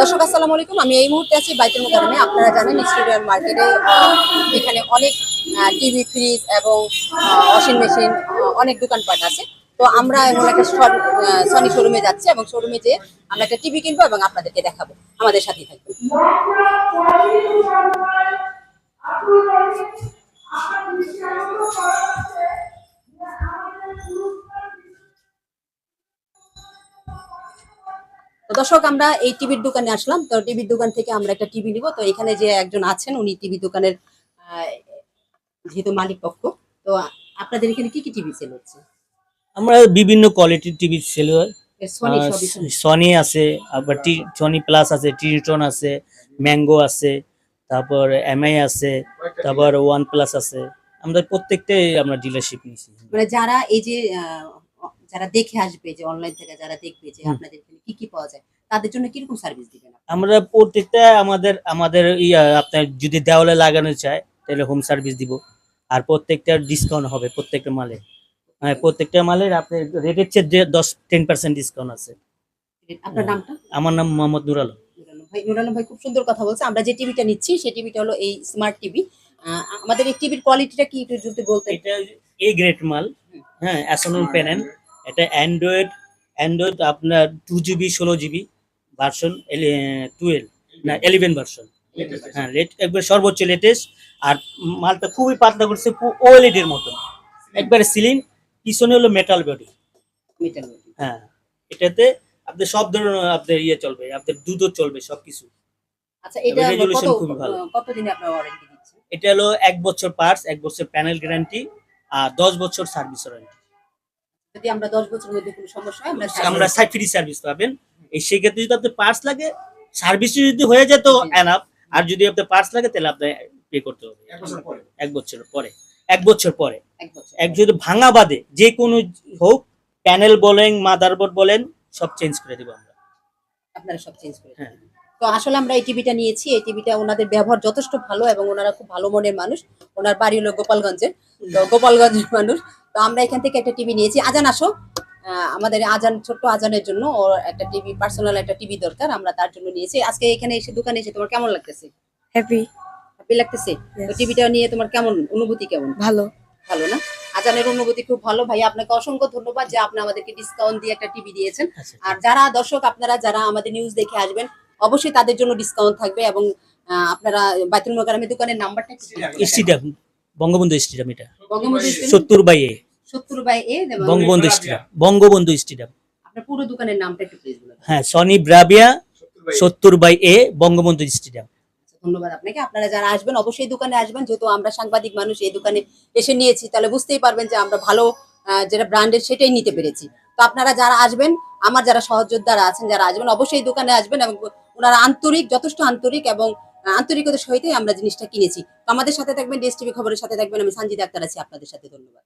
দর্শক আসসালামু আলাইকুম। আমি এই মুহূর্তে আছি বাইতুল মোকাররমে। আপনারা জানেন স্টুডিয়াম মার্কেটে এখানে অনেক টিভি, ফ্রিজ এবং ওয়াশিং মেশিন অনেক দোকানপাট আছে। তো আমরা এখন একটা সনি শোরুমে যাচ্ছি এবং শোরুমে যেয়ে আমরা একটা টিভি কিনবো এবং আপনাদেরকে দেখাবো। আমাদের সাথেই থাকবেন। তো দর্শক আমরা এই টিভির দোকানে আসলাম। তো টিভির দোকান থেকে আমরা একটা টিভি নিব। তো এখানে যে একজন আছেন উনি টিভি দোকানের যেহেতু মালিক পক্ষ। তো আপনাদের এখানে কি কি টিভি সেল হচ্ছে? আমরা বিভিন্ন কোয়ালিটির টিভি সেল হয়। সনি সবই সনি আছে, আবার সনি প্লাস আছে, টিনিটন আছে, ম্যাঙ্গো আছে, তারপর এমআই আছে, তারপর ওয়ান প্লাস আছে। আমরা প্রত্যেকটাই আমরা ডিলারশিপ নিয়েছি। মানে যারা এই যে যারা দেখে আসবে, যে অনলাইন থেকে যারা দেখবে যে আপনাদের এখানে কি কি পাওয়া যায়, তাদের জন্য কিরকম সার্ভিস দিবেন? আমরা প্রত্যেকটা আমাদের আমাদের আপনার যদি দেওয়ালে লাগানো চায় তাহলে হোম সার্ভিস দিব। আর প্রত্যেকটা ডিসকাউন্ট হবে প্রত্যেকটা মালে। হ্যাঁ, প্রত্যেকটা মালের আপনার রেটের চেয়ে 10-10% ডিসকাউন্ট আছে। আপনার নামটা? আমার নাম মোহাম্মদ নুর আলম। নুর আলম ভাই খুব সুন্দর কথা বলছে। আমরা যে টিভিটা নিচ্ছি সেই টিভিটা হলো এই স্মার্ট টিভি। আমাদের এই টিভির কোয়ালিটিটা কি একটু যদি বলতেন? এটা এ গ্রেড মাল। হ্যাঁ, অ্যাসোনন প্যানেল। এটা অ্যান্ড্রয়েড আপনার 2 GB 16 GB ভার্সন 12 না 11 ভার্সন। হ্যাঁ, একবার সর্বোচ্চ লেটেস্ট। আর মালটা খুবই পাতলা করছে, ওএলইডি এর মতো একবারে সিলিং। পিছনে হলো মেটাল বডি। হ্যাঁ, এটাতে আপনি সব ধরনের আপনার চলবে, আপনার দুধও চলবে, সবকিছু। আচ্ছা, এটা রেজোলিউশন খুবই ভালো। কতদিনে আপনারা ওয়ারেন্টি দিচ্ছেন? এটা হলো 1 বছর পার্টস, 1 বছর প্যানেল গ্যারান্টি আর 10 বছর সার্ভিস ওয়ারেন্টি। যদি আমরা 10 বছরের মধ্যে কোনো সমস্যা হয় আমরা ফ্রি সার্ভিস পাবেন। এই সেক্ষেত্রে যদি আপনার পার্টস লাগে, সার্ভিস যদি হয়ে যায় তো এনাফ। আর যদি আপনার পার্টস লাগে তাহলে আপনি পে করতে হবে 1 বছর পরে। 1 বছর পরে এক যদি ভাঙা বাদে যে কোনো হোক, প্যানেল বলেন, মাদারবোর্ড বলেন, সব চেঞ্জ করে দেব আমরা। আপনারা সব চেঞ্জ করে দেবেন। তো আসলে আমরা এই টিভিটা নিয়েছি। এই টিভিটা ওনাদের ব্যবহার যথেষ্ট ভালো এবং ওনারা খুব ভালো মনের মানুষ। ওনার বাড়ি হলো গোপালগঞ্জের। তো গোপালগঞ্জের মানুষ। তো আমরা এখান থেকে একটা টিভি নিয়েছি। আজান আসো। আমাদের আজান, ছোট্ট আজানের জন্য ওর একটা টিভি, পার্সোনাল একটা টিভি দরকার। আমরা তার জন্য নিয়েছি। আজকে এখানে এসে, দোকানে এসে তোমার কেমন লাগতেছে? হ্যাপি হ্যাপি লাগতেছে? তো টিভিটা নিয়ে তোমার কেমন অনুভূতি? কেমন? ভালো ভালো না? আজানের অনুভূতি খুব ভালো। ভাই আপনাকে অসংখ্য ধন্যবাদ যে আপনি আমাদেরকে ডিসকাউন্ট দিয়ে একটা টিভি দিয়েছেন। আর যারা দর্শক, আপনারা যারা আমাদের নিউজ দেখে আসবেন, অবশ্যই তাদের জন্য ডিসকাউন্ট থাকবে। এবং আপনারা বাইতুল মোকাররমের দোকানের নাম্বারটা স্টেডিয়াম, বঙ্গবন্ধু স্টেডিয়াম। এটা Bangabandhu 70/A 70/A Bangabandhu stadium. Bangabandhu stadium. আপনার পুরো দোকানের নামটা একটু প্লিজ বলুন। হ্যাঁ, Sony Bravia 70/A Bangabandhu stadium. ধন্যবাদ আপনাকে। আপনারা যারা আসবেন অবশ্যই দোকানে আসবেন। যেহেতু আমরা সাংবাদিক মানুষ, এই দোকানে এসে নিয়েছি, তাহলে বুঝতেই পারবেন যে আমরা ভালো যেটা ব্র্যান্ডের সেটাই নিতে পেরেছি। তো আপনারা যারা আসবেন, আমার যারা সহযোদ্ধারা আছেন যারা আসবেন, অবশ্যই দোকানে আসবেন। এবং ওনারা আন্তরিক, যথেষ্ট আন্তরিক এবং আন্তরিকতার সহিতই আমরা জিনিসটা কিনেছি। তো আমাদের সাথে থাকবেন, ডিএসটিভি খবরের সাথে থাকবেন। আমি সানজিদা আক্তার আছি আপনাদের সাথে। ধন্যবাদ।